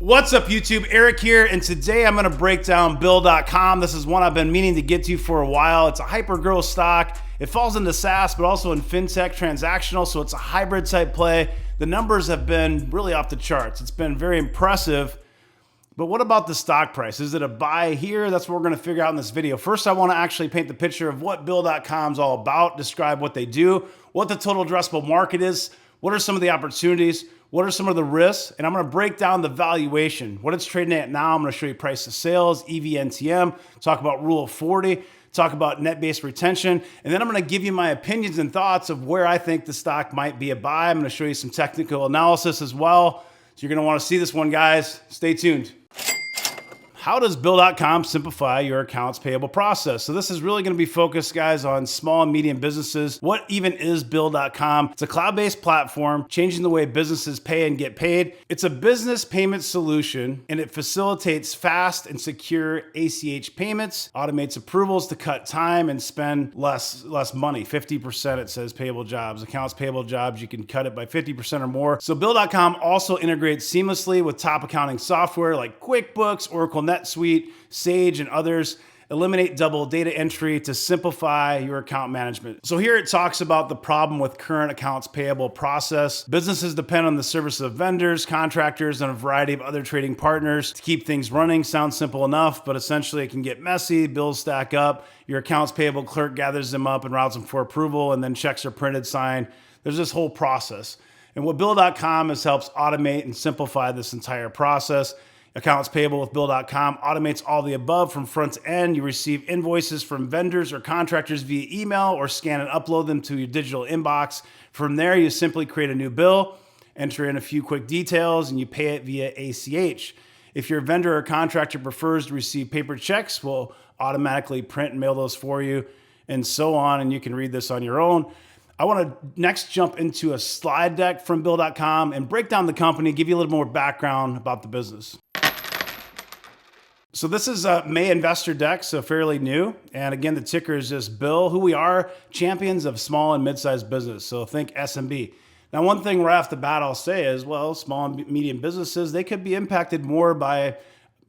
What's up, YouTube? Eric here, and today I'm going to break down Bill.com. This is one I've been meaning to get to for a while. It's a hyper-growth stock. It falls into SaaS, but also in fintech, transactional, so it's a hybrid type play. The numbers have been really off the charts. It's been very impressive. But what about the stock price? Is it a buy here? That's what we're going to figure out in this video. First, I want to actually paint the picture of what Bill.com is all about, describe what they do, what the total addressable market is, what are some of the opportunities, what are some of the risks, and I'm going to break down the valuation, what it's trading at now. I'm going to show you price to sales, EV/NTM, talk about Rule of 40, talk about net-based retention, and then I'm going to give you my opinions and thoughts of where I think the stock might be a buy. I'm going to show you some technical analysis as well. So you're going to want to see this one, guys. Stay tuned. How does Bill.com simplify your accounts payable process? So this is really going to be focused, guys, on small and medium businesses. What even is Bill.com? It's a cloud-based platform changing the way businesses pay and get paid. It's a business payment solution, and it facilitates fast and secure ACH payments, automates approvals to cut time and spend less money. 50% it says payable jobs. Accounts payable jobs, you can cut it by 50% or more. So Bill.com also integrates seamlessly with top accounting software like QuickBooks, Oracle NetSuite, Sage, and others. Eliminate double data entry to simplify your account management. So here it talks about the problem with current accounts payable process. Businesses depend on the service of vendors, contractors, and a variety of other trading partners to keep things running. Sounds simple enough, but essentially it can get messy. Bills stack up. Your accounts payable clerk gathers them up and routes them for approval, and then checks are printed, signed. There's this whole process. And what Bill.com helps automate and simplify this entire process. Accounts payable with Bill.com automates all the above from front to end. You receive invoices from vendors or contractors via email or scan and upload them to your digital inbox. From there, you simply create a new bill, enter in a few quick details, and you pay it via ACH. If your vendor or contractor prefers to receive paper checks, we'll automatically print and mail those for you, and so on, and you can read this on your own. I want to next jump into a slide deck from Bill.com and break down the company, give you a little more background about the business. So this is a May investor deck, so fairly new. And again, the ticker is just Bill, who we are, champions of small and mid-sized business. So think SMB. Now, one thing right off the bat I'll say is, well, small and medium businesses, they could be impacted more by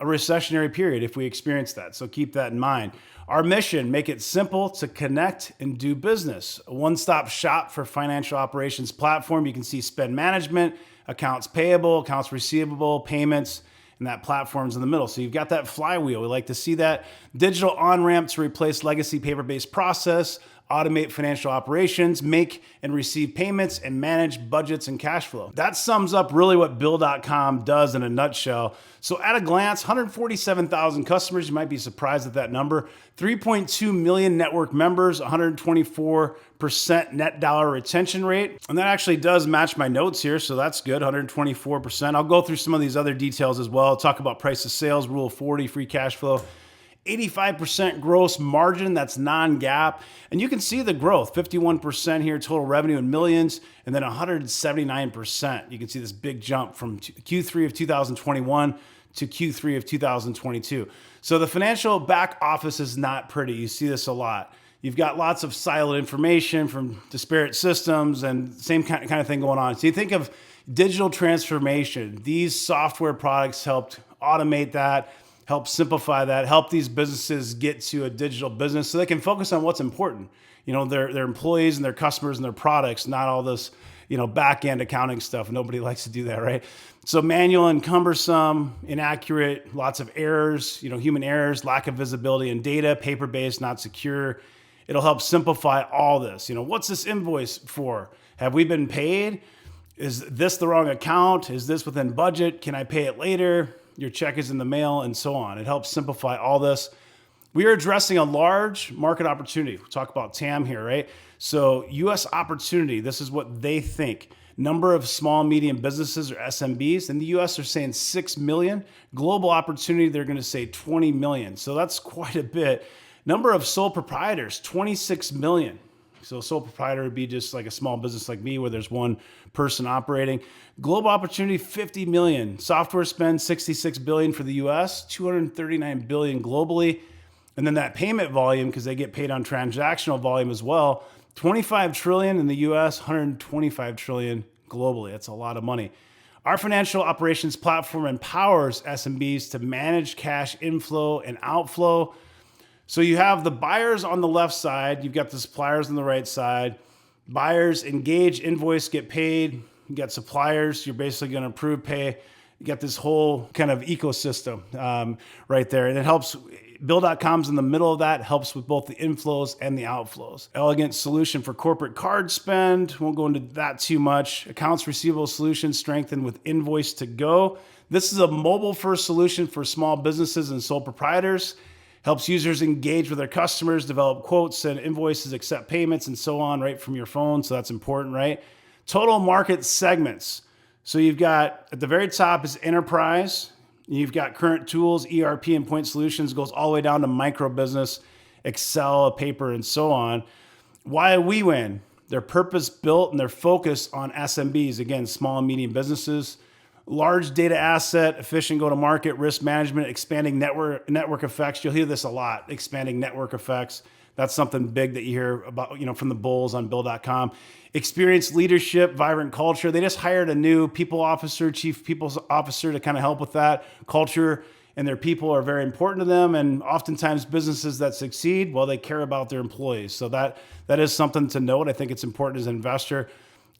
a recessionary period if we experience that. So keep that in mind. Our mission, make it simple to connect and do business. A one-stop shop for financial operations platform. You can see spend management, accounts payable, accounts receivable, payments, and that platform's in the middle. So you've got that flywheel. We like to see that. Digital on-ramp to replace legacy paper-based process, automate financial operations, make and receive payments, and manage budgets and cash flow. That sums up really what Bill.com does in a nutshell. So at a glance, 147,000 customers. You might be surprised at that number. 3.2 million network members, 124% net dollar retention rate. And that actually does match my notes here, so that's good, 124%. I'll go through some of these other details as well. I'll talk about price to sales, Rule of 40, free cash flow. 85% gross margin, that's non-GAAP. And you can see the growth, 51% here, total revenue in millions, and then 179%. You can see this big jump from Q3 of 2021 to Q3 of 2022. So the financial back office is not pretty. You see this a lot. You've got lots of siloed information from disparate systems and same kind of thing going on. So you think of digital transformation. These software products helped automate that, help simplify that, help these businesses get to a digital business so they can focus on what's important. You know, their employees and their customers and their products, not all this, back-end accounting stuff. Nobody likes to do that, right? So manual and cumbersome, inaccurate, lots of errors, human errors, lack of visibility in data, paper-based, not secure. It'll help simplify all this. What's this invoice for? Have we been paid? Is this the wrong account? Is this within budget? Can I pay it later? Your check is in the mail, and so on. It helps simplify all this. We are addressing a large market opportunity. We'll talk about TAM here, right? So U.S. opportunity, this is what they think. Number of small, medium businesses or SMBs in the U.S. are saying 6 million. Global opportunity, they're going to say 20 million. So that's quite a bit. Number of sole proprietors, 26 million. So a sole proprietor would be just like a small business like me where there's one person operating. Global opportunity, 50 million. Software spend, 66 billion for the US, 239 billion globally. And then that payment volume, because they get paid on transactional volume as well, 25 trillion in the US, 125 trillion globally. That's a lot of money. Our financial operations platform empowers SMBs to manage cash inflow and outflow. So you have the buyers on the left side, you've got the suppliers on the right side. Buyers engage, invoice, get paid. You got suppliers, you're basically going to approve, pay. You got this whole kind of ecosystem right there. And it helps, Bill.com's in the middle of that, helps with both the inflows and the outflows. Elegant solution for corporate card spend. Won't go into that too much. Accounts receivable solution strengthened with Invoice to Go. This is a mobile-first solution for small businesses and sole proprietors. Helps users engage with their customers, develop quotes, send invoices, accept payments, and so on right from your phone. So that's important, right? Total market segments. So you've got at the very top is enterprise. You've got current tools, ERP and point solutions, goes all the way down to micro business, Excel, paper, and so on. Why we win? They're purpose built and they're focused on SMBs, again, small and medium businesses. Large data asset, efficient go-to-market, risk management, expanding network effects. You'll hear this a lot, expanding network effects. That's something big that you hear about, from the bulls on Bill.com. Experienced leadership, vibrant culture. They just hired a new people officer, chief people officer to kind of help with that. Culture and their people are very important to them. And oftentimes businesses that succeed, well, they care about their employees. So that is something to note. I think it's important as an investor.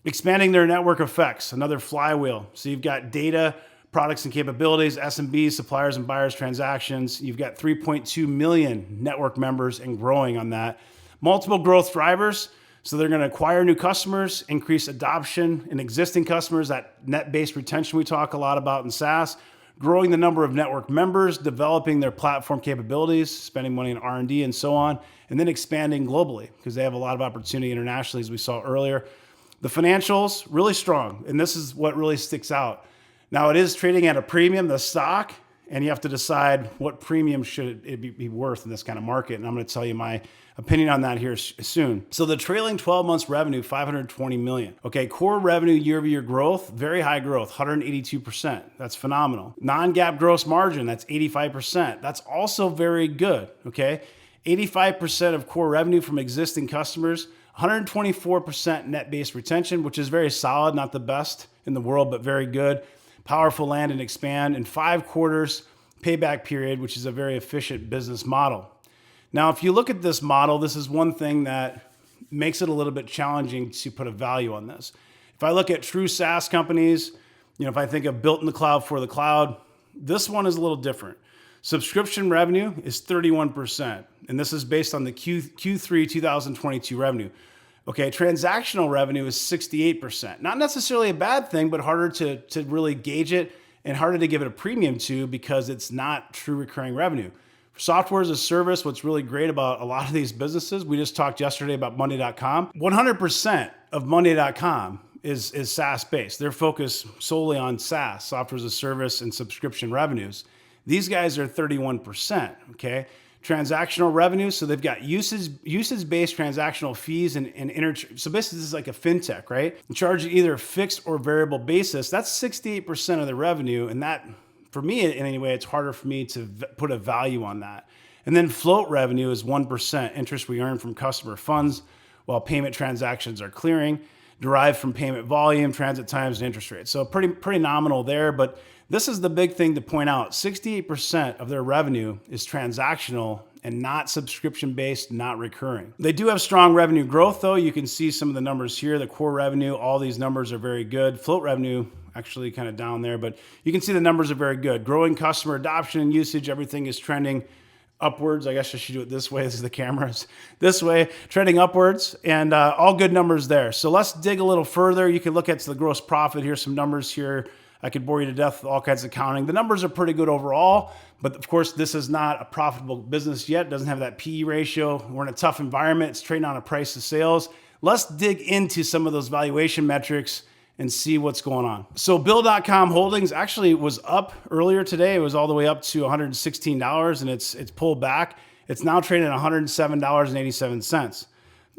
Expanding their network effects, another flywheel. So you've got data, products and capabilities, SMBs, suppliers and buyers, transactions. You've got 3.2 million network members and growing on that. Multiple growth drivers. So they're going to acquire new customers, increase adoption in existing customers, that net-based retention we talk a lot about in SaaS, growing the number of network members, developing their platform capabilities, spending money in R&D and so on, and then expanding globally because they have a lot of opportunity internationally, as we saw earlier. The financials, really strong, and this is what really sticks out. Now, it is trading at a premium, the stock, and you have to decide what premium should it be worth in this kind of market, and I'm going to tell you my opinion on that here soon. So the trailing 12 months revenue, $520 million. Okay, core revenue year-over-year growth, very high growth, 182%. That's phenomenal. Non-GAAP gross margin, that's 85%. That's also very good, okay? 85% of core revenue from existing customers, 124% net-based retention, which is very solid, not the best in the world, but very good. Powerful land and expand in 5 quarters payback period, which is a very efficient business model. Now, if you look at this model, this is one thing that makes it a little bit challenging to put a value on this. If I look at true SaaS companies, if I think of built in the cloud for the cloud, this one is a little different. Subscription revenue is 31%, and this is based on the Q3 2022 revenue. Okay, transactional revenue is 68%. Not necessarily a bad thing, but harder to really gauge it and harder to give it a premium to because it's not true recurring revenue. For software as a service, what's really great about a lot of these businesses, we just talked yesterday about Monday.com. 100% of Monday.com is SaaS-based. They're focused solely on SaaS, software as a service, and subscription revenues. These guys are 31%, okay? Transactional revenue, so they've got usage-based transactional fees and so basically this is like a fintech, right? You charge either a fixed or variable basis. That's 68% of the revenue, and that, for me in any way, it's harder for me to put a value on that. And then float revenue is 1%, interest we earn from customer funds, while payment transactions are clearing, derived from payment volume, transit times, and interest rates. So pretty nominal there, but this is the big thing to point out. 68% of their revenue is transactional and not subscription-based, not recurring. They do have strong revenue growth, though. You can see some of the numbers here. The core revenue, all these numbers are very good. Float revenue, actually kind of down there, but you can see the numbers are very good. Growing customer adoption and usage, everything is trending upwards. I guess I should do it this way. This is the cameras. This way, trending upwards, and all good numbers there. So let's dig a little further. You can look at the gross profit. Here's some numbers here. I could bore you to death with all kinds of accounting. The numbers are pretty good overall, but of course, this is not a profitable business yet. It doesn't have that PE ratio. We're in a tough environment. It's trading on a price to sales. Let's dig into some of those valuation metrics and see what's going on. So Bill.com Holdings actually was up earlier today. It was all the way up to $116, and it's pulled back. It's now trading at $107.87.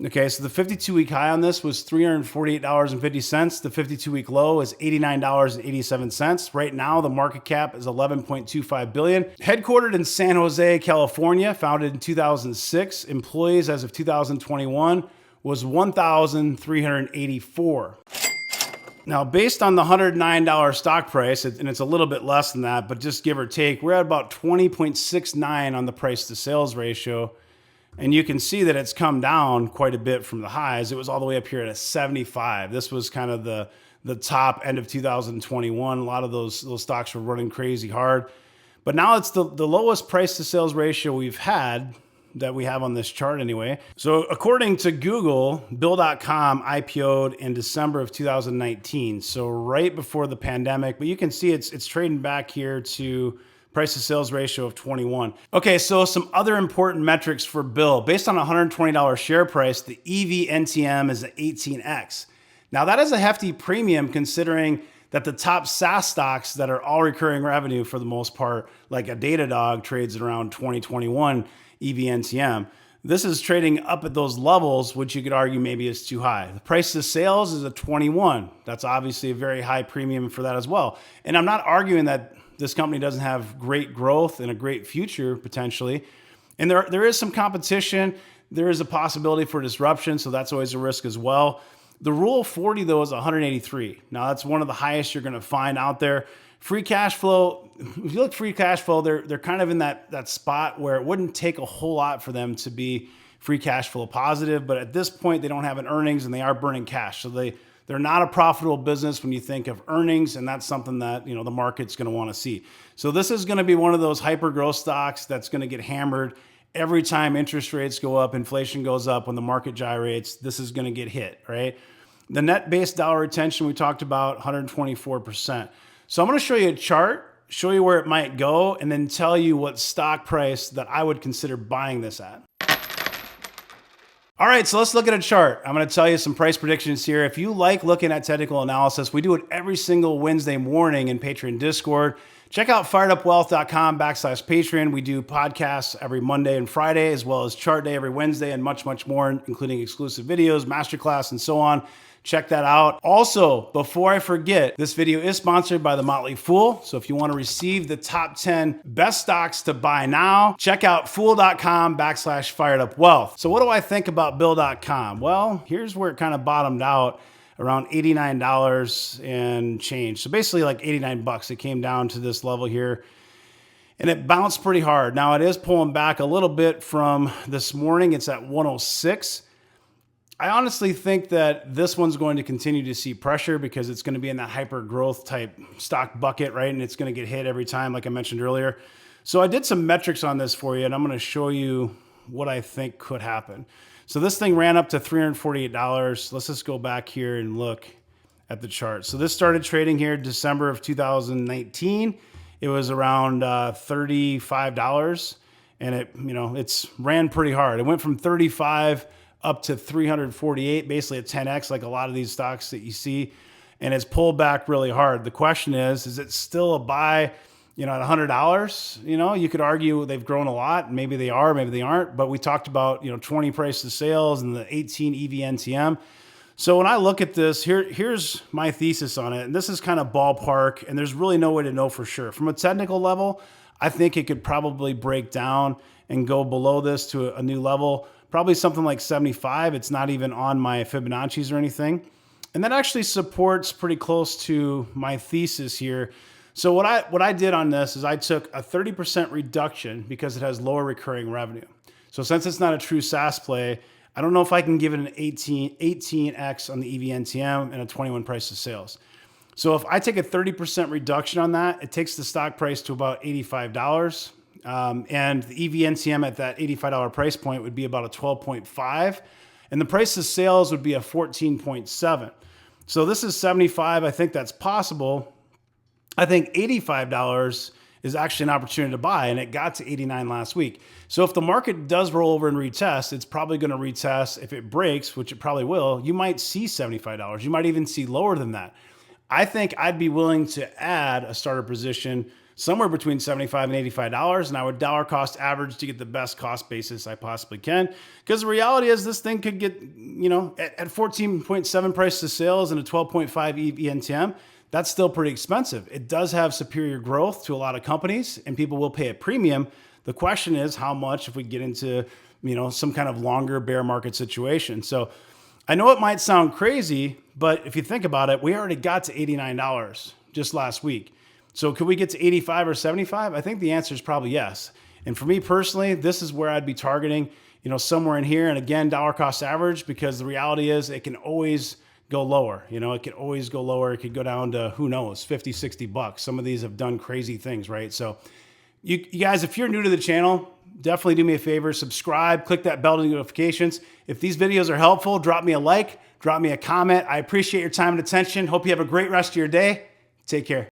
Okay, so the 52-week high on this was $348.50. The 52-week low is $89.87. Right now, the market cap is $11.25 billion. Headquartered in San Jose, California, founded in 2006. Employees as of 2021 was 1,384. Now, based on the $109 stock price, and it's a little bit less than that, but just give or take, we're at about 20.69 on the price to sales ratio. And you can see that it's come down quite a bit from the highs. It was all the way up here at a 75. This was kind of the top end of 2021. A lot of those stocks were running crazy hard. But now it's the lowest price to sales ratio we've had, that we have on this chart anyway. So according to Google, Bill.com IPO'd in December of 2019. So right before the pandemic, but you can see it's trading back here to price to sales ratio of 21. Okay, so some other important metrics for Bill. Based on a $120 share price, the EV NTM is an 18x. Now that is a hefty premium considering that the top SaaS stocks that are all recurring revenue for the most part, like a Datadog, trades at around 2021 EV NTM. This is trading up at those levels, which you could argue maybe is too high. The price to sales is a 21. That's obviously a very high premium for that as well. And I'm not arguing that this company doesn't have great growth and a great future potentially. And there is some competition. There is a possibility for disruption, so that's always a risk as well. The Rule of 40 though is 183. Now that's one of the highest you're going to find out there. Free cash flow, if you look free cash flow, they're kind of in that spot where it wouldn't take a whole lot for them to be free cash flow positive, but at this point they don't have an earnings and they are burning cash. So they're not a profitable business when you think of earnings, and that's something that the market's going to want to see. So this is going to be one of those hyper growth stocks that's going to get hammered every time interest rates go up, inflation goes up, when the market gyrates, this is going to get hit, right? The net base dollar retention we talked about, 124%. So I'm going to show you a chart, show you where it might go, and then tell you what stock price that I would consider buying this at. All right, so let's look at a chart. I'm going to tell you some price predictions here. If you like looking at technical analysis, we do it every single Wednesday morning in Patreon Discord. Check out firedupwealth.com/Patreon. We do podcasts every Monday and Friday, as well as chart day every Wednesday, and much, much more, including exclusive videos, masterclass, and so on. Check that out. Also, before I forget, this video is sponsored by The Motley Fool. So if you want to receive the top 10 best stocks to buy now, check out fool.com/firedupwealth. So what do I think about Bill.com? Well, here's where it kind of bottomed out around $89 and change. So basically like 89 bucks. It came down to this level here and it bounced pretty hard. Now it is pulling back a little bit from this morning. It's at 106. I honestly think that this one's going to continue to see pressure because it's going to be in that hyper growth type stock bucket, right? And it's going to get hit every time, like I mentioned earlier. So I did some metrics on this for you, and I'm going to show you what I think could happen. So this thing ran up to $348. Let's just go back here and look at the chart. So this started trading here December of 2019. It was around $35, and it's ran pretty hard. It went from 35 up to 348, basically a 10x, like a lot of these stocks that you see, and it's pulled back really hard. The question is it still a buy, at $100? You could argue they've grown a lot. Maybe they are, maybe they aren't, but we talked about, 20 price to sales and the 18 EV NTM. So when I look at this, here's my thesis on it, and this is kind of ballpark, and there's really no way to know for sure. From a technical level, I think it could probably break down and go below this to a new level, probably something like 75. It's not even on my Fibonacci's or anything. And that actually supports pretty close to my thesis here. So what I did on this is I took a 30% reduction because it has lower recurring revenue. So since it's not a true SaaS play, I don't know if I can give it an 18x on the EV NTM and a 21 price to sales. So if I take a 30% reduction on that, it takes the stock price to about $85. And the EV NTM at that $85 price point would be about a 12.5, and the price of sales would be a 14.7. So this is 75. I think that's possible. I think $85 is actually an opportunity to buy, and it got to 89 last week. So if the market does roll over and retest, it's probably going to retest. If it breaks, which it probably will, you might see $75. You might even see lower than that. I think I'd be willing to add a starter position somewhere between $75 and $85, and I would dollar cost average to get the best cost basis I possibly can. Because the reality is this thing could get, at 14.7 price to sales and a 12.5 EV NTM, that's still pretty expensive. It does have superior growth to a lot of companies, and people will pay a premium. The question is how much if we get into, some kind of longer bear market situation. So I know it might sound crazy, but if you think about it, we already got to $89 just last week. So could we get to 85 or 75? I think the answer is probably yes. And for me personally, this is where I'd be targeting, somewhere in here. And again, dollar cost average, because the reality is it can always go lower. It can always go lower. It could go down to, who knows, 50, 60 bucks. Some of these have done crazy things, right? So you guys, if you're new to the channel, definitely do me a favor, subscribe, click that bell to notifications. If these videos are helpful, drop me a like, drop me a comment. I appreciate your time and attention. Hope you have a great rest of your day. Take care.